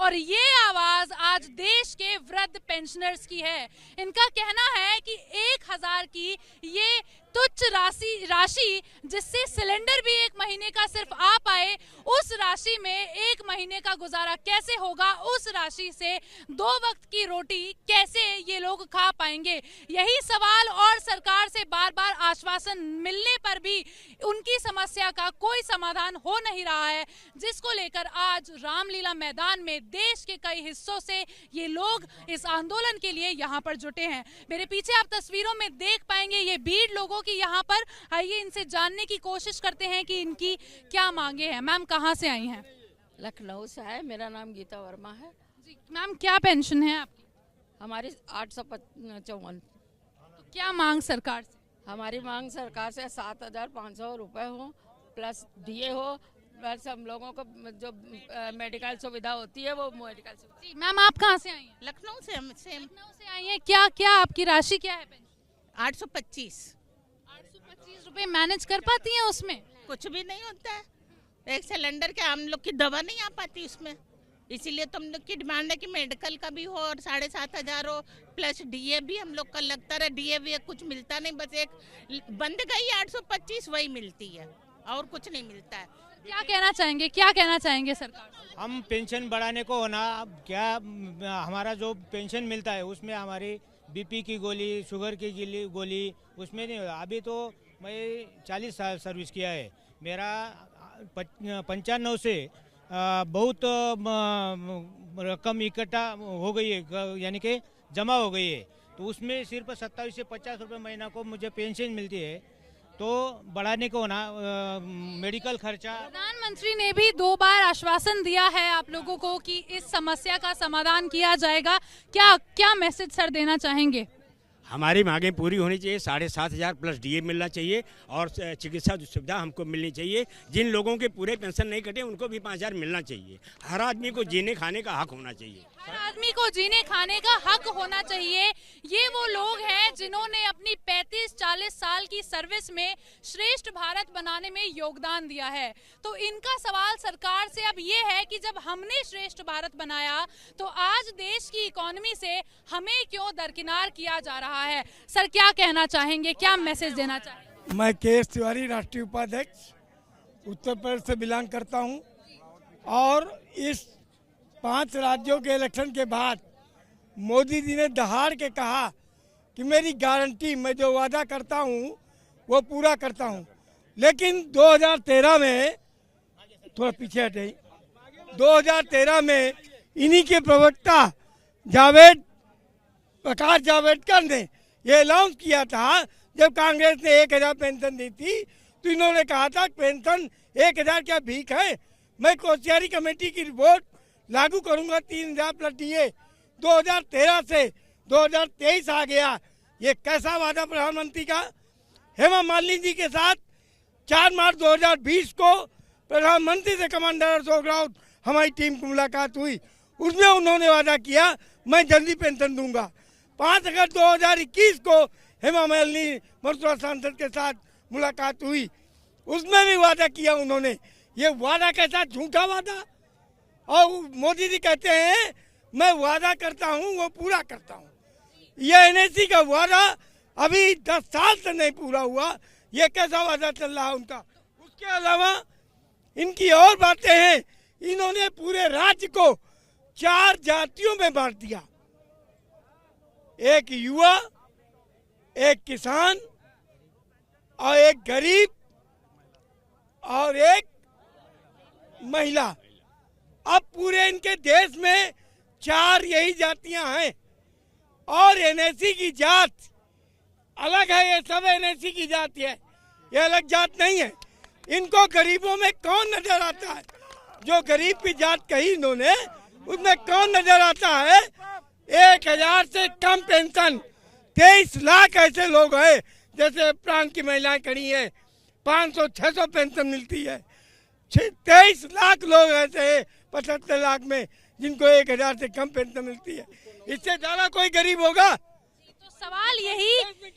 और ये आवाज आज देश के वृद्ध पेंशनर्स की है। इनका कहना है कि 1000 की ये तुच्छ राशि जिससे सिलेंडर भी 1 महीने का सिर्फ आ पाए, उस राशि में 1 महीने का गुजारा कैसे होगा, उस राशि से 2 वक्त की रोटी कैसे ये लोग खा पाएंगे। यही सवाल और सरकार से बार बार आश्वासन मिलने पर भी उनकी समस्या का कोई समाधान हो नहीं रहा है, जिसको लेकर आज रामलीला मैदान में देश के कई हिस्सों से ये लोग इस आंदोलन के लिए यहाँ पर जुटे हैं। मेरे पीछे आप तस्वीरों में देख पाएंगे ये भीड़ लोगों की यहाँ पर। आइए इनसे जानने की कोशिश करते हैं कि इनकी क्या मांगे हैं। मैम कहाँ से आई हैं? लखनऊ से है। मेरा नाम गीता वर्मा है। जी मैम, क्या पेंशन है आपकी? हमारी 854। तो क्या मांग सरकार से? हमारी मांग सरकार से 7500 रुपये हो, प्लस डीए हो, प्लस हम लोगों को जो मेडिकल सुविधा होती है वो मेडिकल सुविधा। जी मैम, आप कहाँ से आई हैं? लखनऊ से। लखनऊ से आई हैं। क्या क्या आपकी राशि क्या है पेंशन? 825। 825 रुपए मैनेज कर पाती हैं उसमें? कुछ भी नहीं होता है। एक सिलेंडर के हम लोग की दवा नहीं आ पाती उसमें, इसीलिए तो हम लोग की डिमांड है कि मेडिकल का भी हो और 7500 हो, प्लस डीए भी हम लोग का लगता है। डीए भी कुछ मिलता नहीं, बस एक बंद गई 825 वही मिलती है और कुछ नहीं मिलता है। क्या कहना चाहेंगे, क्या कहना चाहेंगे सरकार? हम पेंशन बढ़ाने को होना, अब क्या हमारा जो पेंशन मिलता है उसमें हमारी बीपी की गोली, शुगर की गोली उसमें नहीं। अभी तो मैं 40 साल सर्विस किया है। मेरा 95 से बहुत रकम इकट्ठा हो गई है, यानी कि जमा हो गई है। तो उसमें सिर्फ 27 से 50 रुपये महीना को मुझे पेंशन मिलती है। तो बढ़ाने को ना मेडिकल खर्चा। प्रधानमंत्री ने भी 2 बार आश्वासन दिया है आप लोगों को कि इस समस्या का समाधान किया जाएगा। क्या क्या मैसेज सर देना चाहेंगे? हमारी मांगें पूरी होनी चाहिए। 7500 प्लस डीए मिलना चाहिए और चिकित्सा सुविधा हमको मिलनी चाहिए। जिन लोगों के पूरे पेंशन नहीं कटे उनको भी 5000 मिलना चाहिए। हर आदमी को जीने खाने का हक होना चाहिए। हर आदमी को जीने खाने का हक होना चाहिए। ये वो लोग हैं जिन्होंने अपनी 35-40 साल की सर्विस में श्रेष्ठ भारत बनाने में योगदान दिया है। तो इनका सवाल सरकार से अब ये है कि जब हमने श्रेष्ठ भारत बनाया तो आज देश की इकोनॉमी से हमें क्यों दरकिनार किया जा रहा है? सर क्या कहना चाहेंगे, क्या मैसेज देना चाहेंगे? मैं के.एस. तिवारी, राष्ट्रीय उपाध्यक्ष, उत्तर प्रदेश से बिलोंग करता हूं। और इस 5 राज्यों के इलेक्शन के बाद मोदी जी ने दहाड़ के कहा कि मेरी गारंटी, मैं जो वादा करता हूं वो पूरा करता हूं। लेकिन 2013 में, थोड़ा पीछे हटे, 2013 में इन्हीं के प्रवक्ता प्रकाश जावड़ेकर ने ये अनाउंस किया था। जब कांग्रेस ने 1000 पेंशन दी थी तो इन्होंने कहा था पेंशन 1000 क्या भीख है, मैं कोश्यारी कमेटी की रिपोर्ट लागू करूंगा 3000 प्लस डीए। 2013 से 2023 आ गया। ये कैसा वादा प्रधानमंत्री का? हेमा मालिनी जी के साथ 4 मार्च 2020 को प्रधानमंत्री से कमांडर अशोक राउत हमारी टीम की मुलाकात हुई। उसमें उन्होंने वादा किया मैं जल्दी पेंशन दूंगा। 5 अगस्त 2021 को हेमा मालिनी मथुरा सांसद के साथ मुलाकात हुई, उसमें भी वादा किया उन्होंने। ये वादा कैसा झूठा वादा। और मोदी जी कहते हैं मैं वादा करता हूं वो पूरा करता हूं। ये एनएससी का वादा अभी 10 साल से नहीं पूरा हुआ। ये कैसा वादा चल रहा है उनका? उसके अलावा इनकी और बातें हैं। इन्होंने पूरे राज्य को 4 जातियों में बांट दिया। एक युवा, एक किसान और एक गरीब और एक महिला। अब पूरे इनके देश में 4 यही जातियां हैं और एनएससी की जात अलग है। ये सब एनएससी की जात है, ये अलग जात नहीं है। इनको गरीबों में कौन नजर आता है? जो गरीब की जात कही इन्होंने, उसमें कौन नजर आता है? 1000 से कम पेंशन। 23 लाख ऐसे लोग हैं जैसे प्रांत की महिलाएं खड़ी हैं, 500-600 पेंशन मिलती है। 23 लाख लोग ऐसे हैं 75 लाख में जिनको 1000 से कम पेंशन मिलती है। इससे ज्यादा कोई गरीब होगा? तो सवाल यही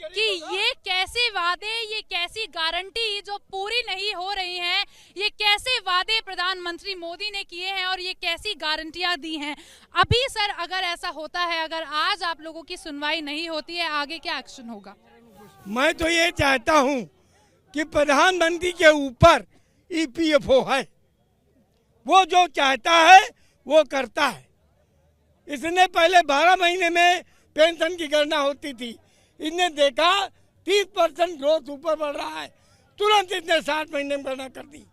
कि ये कैसे वादे, ये कैसी गारंटी जो पूरी नहीं हो रही हैं, ये कैसे वादे प्रधान प्रधानमंत्री मोदी ने किए हैं और ये कैसी गारंटियां दी हैं। अभी सर अगर ऐसा होता है, अगर आज आप लोगों की सुनवाई नहीं होती है, आगे क्या एक्शन होगा? मैं तो ये चाहता हूँ कि प्रधानमंत्री के ऊपर EPFO है, वो जो चाहता है वो करता है। इसने पहले 12 महीने में पेंशन की गणना होती थी, इसने देखा 30% ग्रोथ ऊपर बढ़ रहा है, तुरंत इसने 60 महीने में गणना कर दी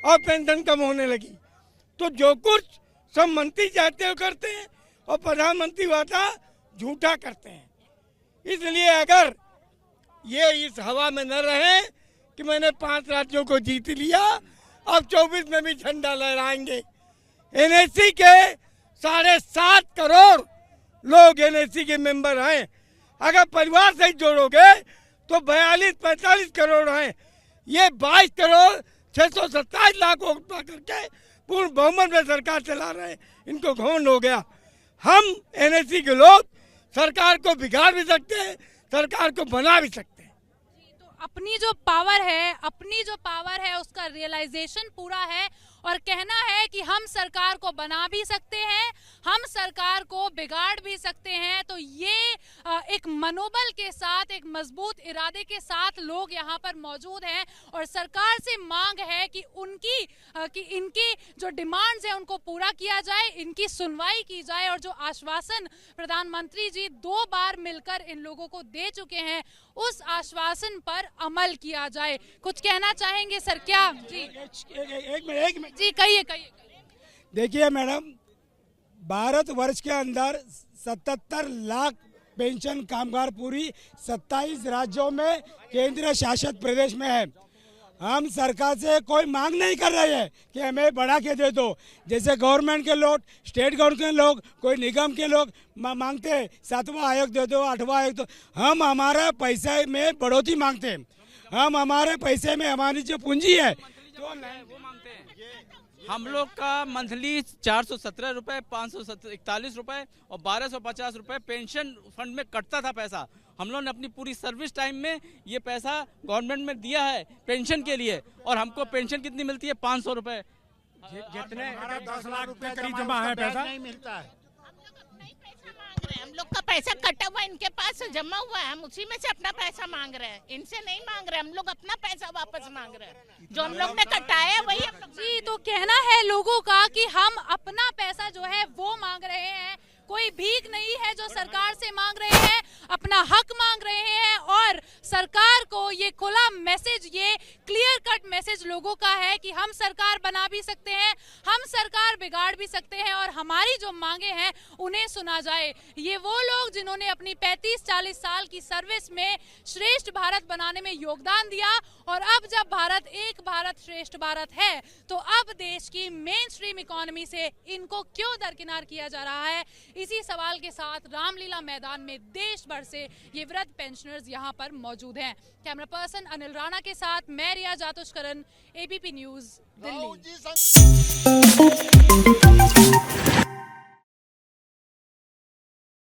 और पेंशन कम होने लगी। तो जो कुछ सब मंत्री चाहते हो करते हैं और प्रधानमंत्री वादा झूठा करते हैं। इसलिए अगर ये इस हवा में न रहे कि मैंने 5 राज्यों को जीत लिया, अब 24 में भी झंडा लहराएंगे। NSE के 7.5 करोड़ लोग NSE के मेंबर हैं, अगर परिवार से जोड़ोगे तो 42-45 करोड़ हैं। ये 22 करोड़ 627 लाख वोट पा करके पूर्ण बहुमत में सरकार चला रहे हैं, इनको घमंड हो गया। हम NSE के लोग सरकार को बिगाड़ भी सकते हैं, सरकार को बना भी सकते हैं। तो अपनी जो पावर है उसका रियलाइजेशन पूरा है और कहना है कि हम सरकार को बना भी सकते हैं, हम सरकार को बिगाड़ भी सकते हैं। तो ये एक मनोबल के साथ, एक मजबूत इरादे के साथ लोग यहाँ पर मौजूद हैं और सरकार से मांग है कि इनकी जो डिमांड्स हैं उनको पूरा किया जाए, इनकी सुनवाई की जाए और जो आश्वासन प्रधानमंत्री जी 2 बार मिलकर इन लोगों को दे चुके हैं उस आश्वासन पर अमल किया जाए। कुछ कहना चाहेंगे सर? क्या जी एक मिनट जी कहिए। देखिए मैडम, भारतवर्ष के अंदर 77 लाख पेंशन कामगार पूरी 27 राज्यों में केंद्र शासित प्रदेश में है। हम सरकार से कोई मांग नहीं कर रहे हैं कि हमें बढ़ा के दे दो, जैसे गवर्नमेंट के लोग, स्टेट गवर्नमेंट के लोग, कोई निगम के लोग मांगते हैं 7वां आयोग दे दो, 8वां आयोग दो। हम हमारा पैसे में बढ़ोतरी मांगते हैं, हम हमारे पैसे में हमारी जो पूंजी है तो वो मांगते हैं। हम लोग का मंथली 417 रुपये, 541 रुपये और 1250 रुपये पेंशन फंड में कटता था पैसा। हम लोग ने अपनी पूरी सर्विस टाइम में ये पैसा गवर्नमेंट में दिया है पेंशन के लिए, और हमको पेंशन कितनी मिलती है? 500 रुपये। जितने 10 लाख रुपए करीब जमा है, पैसा नहीं मिलता है। हम लोग का पैसा कटा हुआ इनके पास जमा हुआ है, हम उसी में से अपना पैसा मांग रहे हैं, इनसे नहीं मांग रहे। हम लोग अपना पैसा वापस मांग रहे हैं, जो हम लोग ने कटाया है वही हम लोग। जी तो कहना है लोगों का कि हम अपना पैसा जो है वो मांग रहे हैं, कोई भीख नहीं है जो सरकार से मांग रहे हैं, अपना हक मांग रहे हैं। और सरकार को ये खुला मैसेज, ये क्लियर कट मैसेज लोगों का है कि हम सरकार बना भी सकते हैं, हम सरकार बिगाड़ भी सकते हैं और हमारी जो मांगे हैं उन्हें सुना जाए। ये वो लोग जिन्होंने अपनी 35-40 साल की सर्विस में श्रेष्ठ भारत बनाने में योगदान दिया, और अब जब भारत एक भारत श्रेष्ठ भारत है तो अब देश की मेन स्ट्रीम इकोनॉमी से इनको क्यों दरकिनार किया जा रहा है? इसी सवाल के साथ रामलीला मैदान में देश भर से ये वृद्ध पेंशनर्स यहाँ पर मौजूद हैं। कैमरा पर्सन अनिल राणा के साथ मैं रिया जातुष्करन, ABP न्यूज दिल्ली।